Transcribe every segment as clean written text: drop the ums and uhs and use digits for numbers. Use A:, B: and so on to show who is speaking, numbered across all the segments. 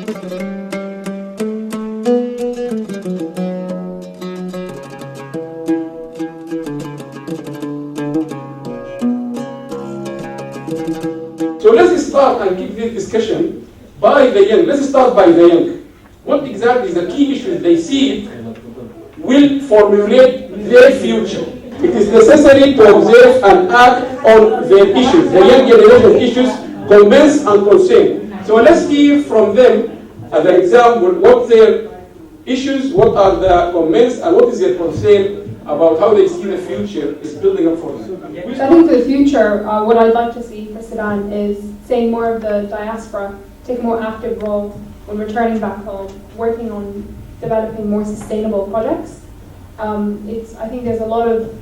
A: So let's start and keep this discussion by the young. Let's start by the young. What exactly is the key issues they see will formulate their future? It is necessary to observe and act on their issues, the young generation issues, convince and concern. So let's hear from them as an example what their issues, what are the comments, and what is their concern about how they see the future is building up for them.
B: I think for the future, what I'd like to see for Sudan is seeing more of the diaspora take a more active role when returning back home, working on developing more sustainable projects. I think there's a lot of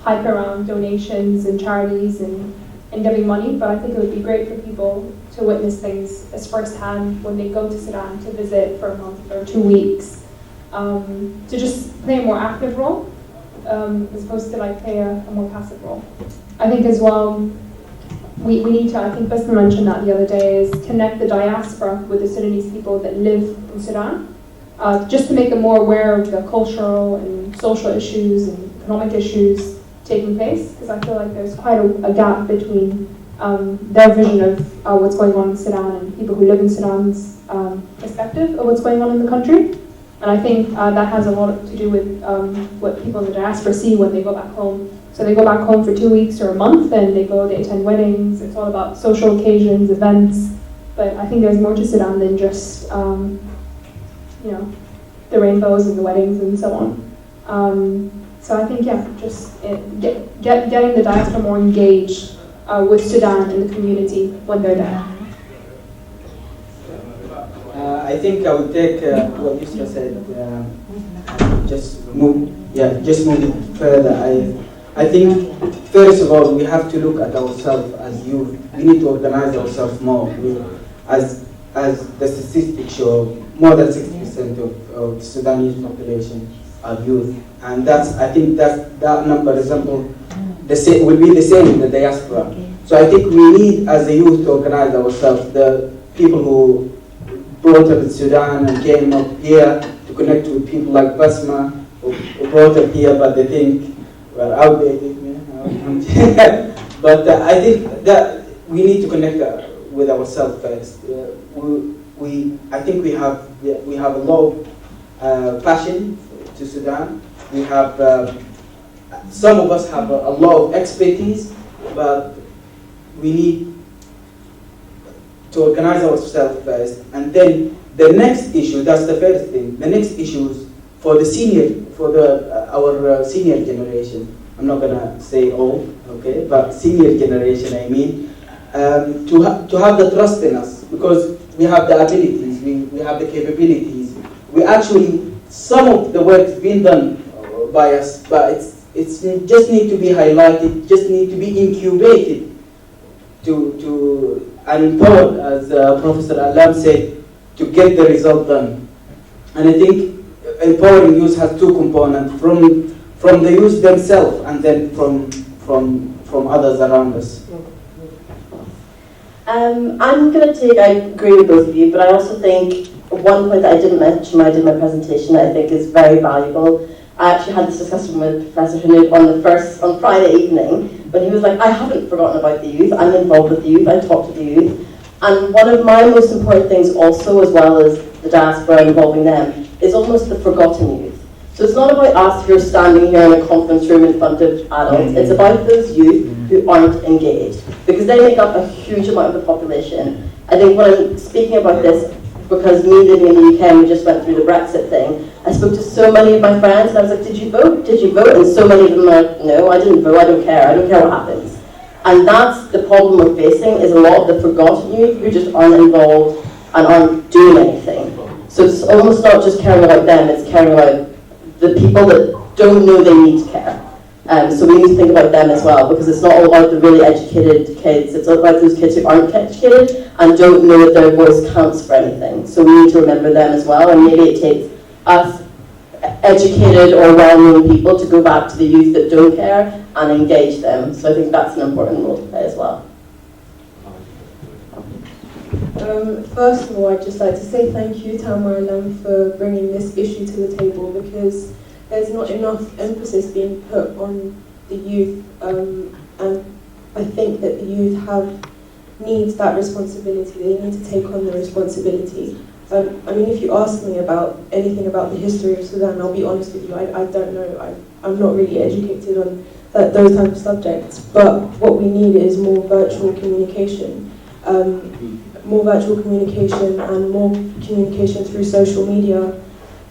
B: hype around donations and charities and giving money, but I think it would be great for people to witness things as firsthand when they go to Sudan to visit for a month or 2 weeks, to just play a more active role as opposed to like play a more passive role. I think as well, we need to, I think Bisma mentioned that the other day, is connect the diaspora with the Sudanese people that live in Sudan, just to make them more aware of the cultural and social issues and economic issues taking place, because I feel like there's quite a gap between their vision of what's going on in Sudan and people who live in Sudan's perspective of what's going on in the country. And I think that has a lot to do with what people in the diaspora see when they go back home. So they go back home for 2 weeks or a month, and they attend weddings. It's all about social occasions, events. But I think there's more to Sudan than just, the rainbows and the weddings and so on. So I think, just getting the diaspora more engaged with Sudan and the community when they're there.
C: I think I would take what Yusra said, just move it further. I think, first of all, we have to look at ourselves as youth. We need to organize ourselves more. As the statistics show, more than 60% of the Sudanese population are youth. And I think that number will be the same in the diaspora. So I think we need, as a youth, to organize ourselves. The people who brought up in Sudan and came up here to connect with people like Basma, who brought up here, but they think we're outdated. But I think that we need to connect with ourselves first. I think we have a lot of passion to Sudan. We have some of us have a lot of expertise, but we need to organize ourselves first. And then the next issue, that's the first thing. The next issue is for our senior generation. I'm not gonna say all, okay, but senior generation, I mean, to have the trust in us, because we have the abilities, we have the capabilities. We actually, some of the work is being done by us, but it's just need to be highlighted, just need to be incubated and empowered, as Professor Alam said, to get the result done. And I think empowering youth has two components, from the youth themselves and then from others around us.
D: I'm going to take, I agree with both of you, but I also think one point that I didn't mention when I did my presentation that I think is very valuable. I actually had this discussion with Professor Hanout on Friday evening, but he was like, I haven't forgotten about the youth, I'm involved with the youth, I talk to the youth. And one of my most important things also, as well as the diaspora involving them, is almost the forgotten youth. So it's not about us who are standing here in a conference room in front of adults, it's about those youth who aren't engaged, because they make up a huge amount of the population. I think when I'm speaking about this, because me living in the UK and we just went through the Brexit thing, I spoke to so many of my friends and I was like, did you vote? Did you vote? And so many of them are like, no, I didn't vote, I don't care what happens. And that's the problem we're facing, is a lot of the forgotten youth who just aren't involved and aren't doing anything. So it's almost not just caring about them, it's caring about the people that don't know they need care. So we need to think about them as well, because it's not all about the really educated kids, it's all about those kids who aren't educated and don't know that their voice counts for anything. So we need to remember them as well, and maybe it takes us educated or well-known people to go back to the youth that don't care and engage them. So I think that's an important role to play as well.
E: First of all, I'd just like to say thank you, Tamara and Lam, for bringing this issue to the table, because there's not enough emphasis being put on the youth, and I think that the youth needs that responsibility. They need to take on the responsibility. I mean, if you ask me about anything about the history of Sudan, I'll be honest with you, I don't know. I'm not really educated on those type of subjects. But what we need is more virtual communication. More virtual communication and more communication through social media.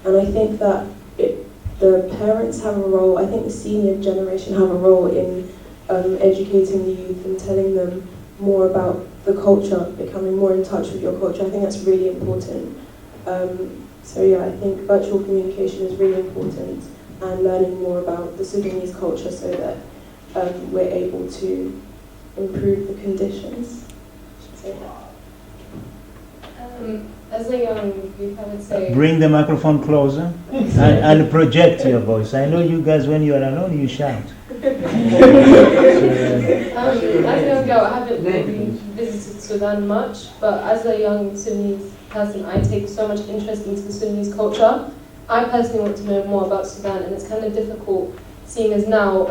E: And I think that the parents have a role, I think the senior generation have a role in educating the youth and telling them more about the culture, becoming more in touch with your culture. I think that's really important. So yeah, I think virtual communication is really important, and learning more about the Sudanese culture so that we're able to improve the conditions. I should say that.
B: As a young youth, I would say...
F: Bring the microphone closer and project your voice. I know you guys, when you are alone, you shout.
B: As a young girl, I haven't really visited Sudan much, but as a young Sudanese person, I take so much interest into the Sudanese culture. I personally want to know more about Sudan, and it's kind of difficult, seeing as now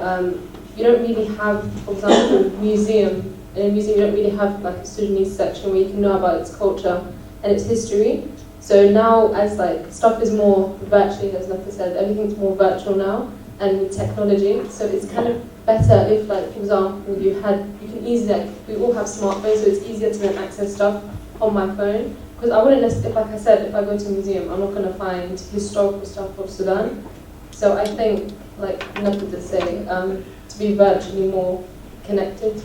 B: you don't really have, for example, museum. In a museum, you don't really have like a Sudanese section where you can know about its culture and its history. So now, as like stuff is more virtually, as Nafa said, everything's more virtual now, and with technology. So it's kind of better if, like, for example, you can easily, like, we all have smartphones, so it's easier to then access stuff on my phone. Because I wouldn't necessarily, like I said, if I go to a museum, I'm not going to find historical stuff of Sudan. So I think, like Nafa did say, to be virtually more connected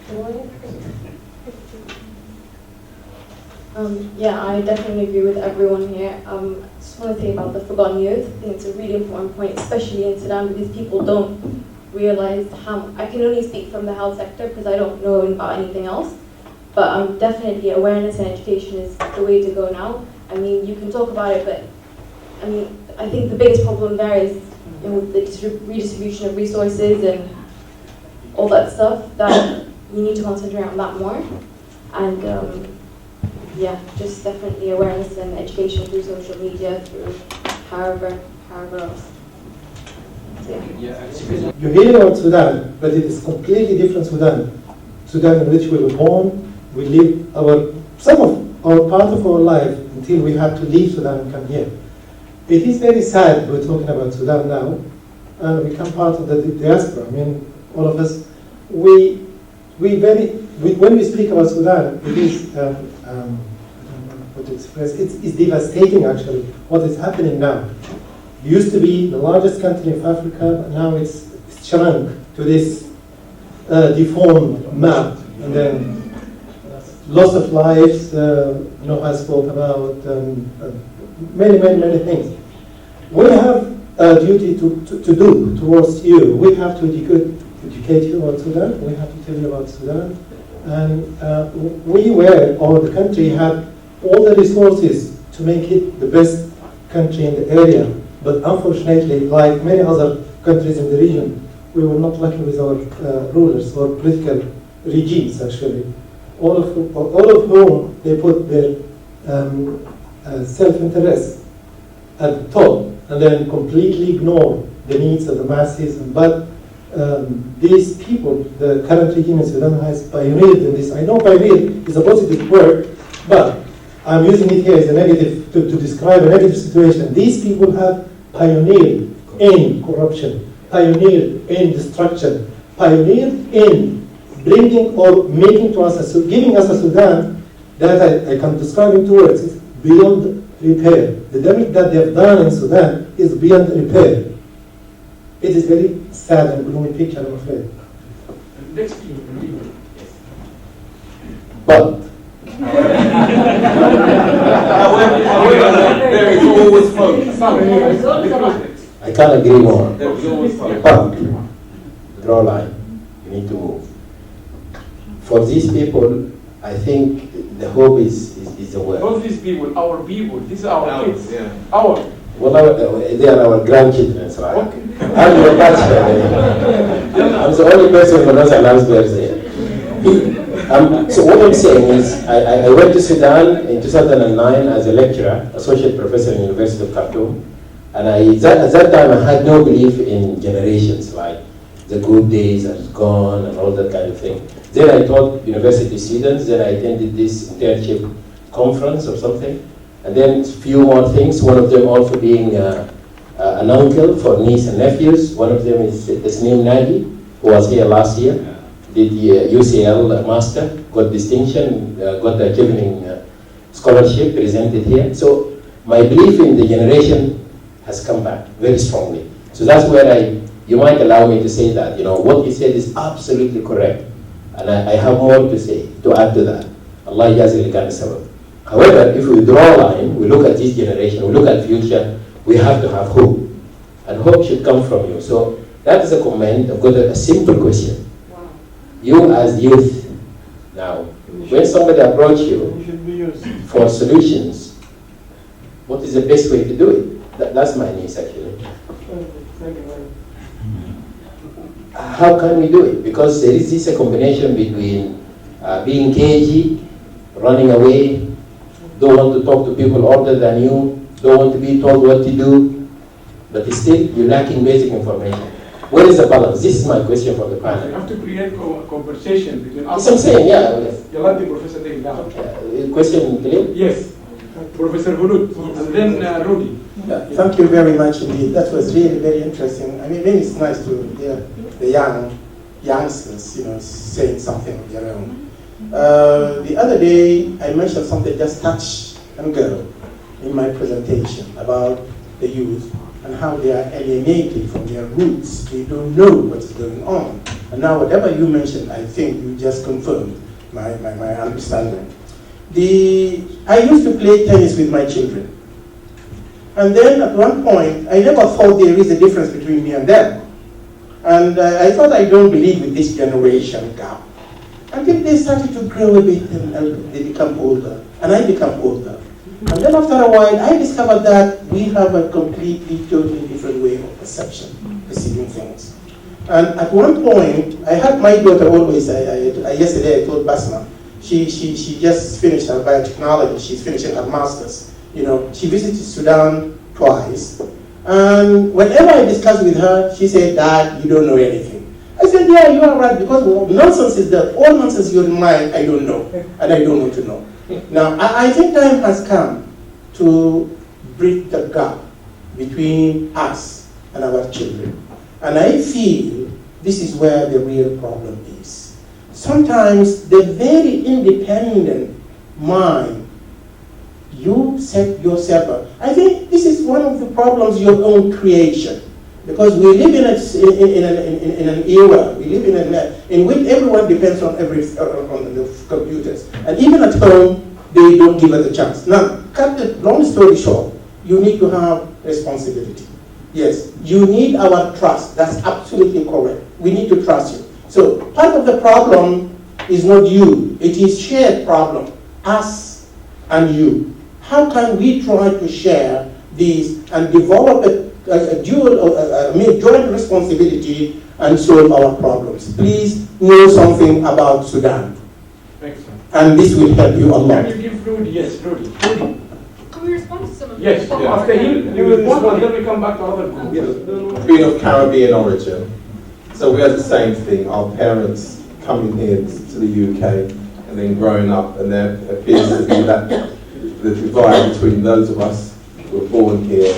B: in a way.
G: Yeah, I definitely agree with everyone here. Just want to say about the forgotten youth. I think it's a really important point, especially in Sudan, because people don't realize how. I can only speak from the health sector because I don't know about anything else. But definitely awareness and education is the way to go now. I mean, you can talk about it, but I mean, I think the biggest problem there is, you know, the redistribution of resources and all that stuff. That you need to concentrate on that more. And yeah, just definitely awareness and education through social media, through however else. So, yeah.
H: You hear about Sudan, but it is completely different Sudan. Sudan in which we were born, we live some of our part of our life until we had to leave Sudan and come here. It is very sad we're talking about Sudan now, and we become part of the diaspora. I mean, all of us, when we speak about Sudan, it is, I don't know what to express, it's devastating actually, what is happening now. It used to be the largest country of Africa, but now it's shrunk to this deformed map, and then loss of lives, I spoke about many things. We have a duty to do towards you. We have to educate you about Sudan. We have to tell you about Sudan. And the country had all the resources to make it the best country in the area. But unfortunately, like many other countries in the region, we were not lucky with our rulers or political regimes, actually. All of whom they put their self-interest at the top and then completely ignore the needs of the masses. But these people, the current regime in Sudan has pioneered in this. I know pioneer is a positive word, but I'm using it here as a negative to describe a negative situation. These people have pioneered in corruption, pioneered in destruction, pioneered in bringing or making to us, giving us a Sudan that I can describe in 2 words, is beyond repair. The damage that they have done in Sudan is beyond repair. It is very sad and gloomy picture, I'm afraid. But
A: there is always hope.
H: I can't agree more. But draw a line. You need to move. For these people, I think the hope is the word.
A: Not these people, our people. These are our kids.
I: Yeah.
A: Our.
H: Well, they are our grandchildren, right?
A: Okay.
H: I'm your bachelor. I'm the only person who knows an answer there.
I: So what I'm saying is, I went to Sudan in 2009 as a lecturer, associate professor in the University of Khartoum, and at that time I had no belief in generations, like the good days are gone and all that kind of thing. Then I taught university students, then I attended this internship conference or something, and then a few more things, one of them also being an uncle for niece and nephews. One of them is Tasneem Nagi, who was here last year, did the UCL master, got distinction, got the Chevening scholarship presented here. So my belief in the generation has come back very strongly. So that's where you might allow me to say that, what you said is absolutely correct. And I have more to say, to add to that. Allah Yazil Khan Sabab. However, if we draw a line, we look at this generation, we look at future, we have to have hope. And hope should come from you. So that is a comment. I've got a simple question. Wow. You as youth, now, when somebody approaches you for solutions, what is the best way to do it? That's my niece actually. How can we do it? Because there is this combination between being cagey, running away, don't want to talk to people older than you, don't want to be told what to do, but still you're lacking basic information. Where is the balance? This is my question for the panel.
A: You have to create a conversation between us.
I: Yes, I'm saying, yeah.
A: You let the professor take it down.
I: Question clear?
A: Yes. Professor Hulud, and then Rudy.
H: Yeah, thank you very much indeed. That was really very interesting. I mean, it's nice to hear the youngsters, saying something of their own. The other day, I mentioned something just touch and go in my presentation about the youth and how they are alienated from their roots. They don't know what is going on. And now whatever you mentioned, I think you just confirmed my understanding. I used to play tennis with my children. And then at one point, I never thought there is a difference between me and them. And I thought I don't believe with this generation gap. Until they started to grow a bit and they become older. And I become older. And then after a while, I discovered that we have a completely, totally different way of perceiving things. And at one point, I had my daughter always, yesterday I told Basma, she just finished her biotechnology, she's finishing her master's. She visited Sudan twice. And whenever I discussed with her, she said, Dad, you don't know anything. I said, yeah, you are right, because nonsense is there. All nonsense you're in mind, I don't know, and I don't want to know. Now, I think time has come to bridge the gap between us and our children. And I feel this is where the real problem is. Sometimes the very independent mind, you set yourself up. I think this is one of the problems, your own creation. Because we live in an era, we live in which everyone depends on the computers. And even at home, they don't give us a chance. Now, cut the long story short, you need to have responsibility. Yes, you need our trust. That's absolutely correct. We need to trust you. So part of the problem is not you. It is shared problem, us and you. How can we try to share these and develop a joint responsibility and solve our problems? Please know something about Sudan.
A: Thanks, sir.
H: And this will help you a lot.
A: Can you give Rudy? Yes, Rudy.
B: Can we respond to some of
A: Yes,
B: them?
A: yeah. After he will respond, and then we come back to other groups.
J: Being of Caribbean origin, so we had the same thing. Our parents coming here to the UK and then growing up, and there appears to be the divide between those of us who were born here,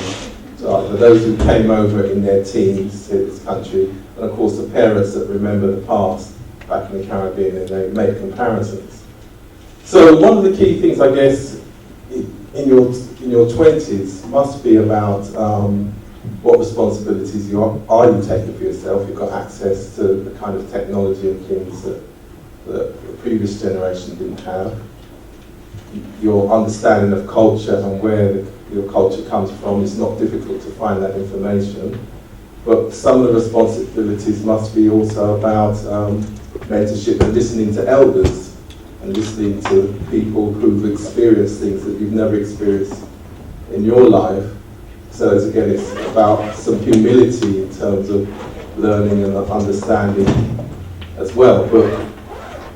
J: so those who came over in their teens to this country, and of course the parents that remember the past back in the Caribbean, and they make comparisons. So one of the key things, I guess, in your 20s must be about what responsibilities are you taking for yourself. You've got access to the kind of technology and things that the previous generation didn't have. Your understanding of culture and where your culture comes from, it's not difficult to find that information. But some of the responsibilities must be also about mentorship and listening to elders and listening to people who've experienced things that you've never experienced in your life. So again, it's about some humility in terms of learning and understanding as well. But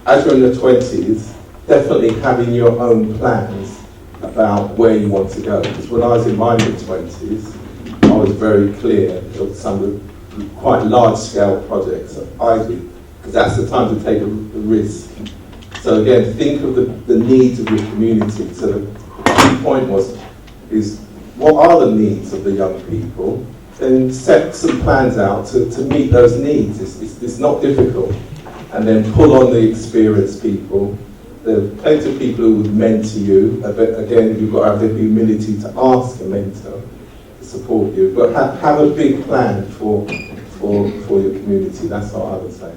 J: as you're in your 20s, definitely having your own plans about where you want to go. Because when I was in my mid-20s, I was very clear of some of the quite large-scale projects that I did, because that's the time to take a risk. So again, think of the needs of your community. So the key point is what are the needs of the young people? Then set some plans out to meet those needs. It's not difficult. And then pull on the experienced people. There are plenty of people who would mentor you. Again, you've got to have the humility to ask a mentor to support you. But have a big plan for your community. That's what I would say.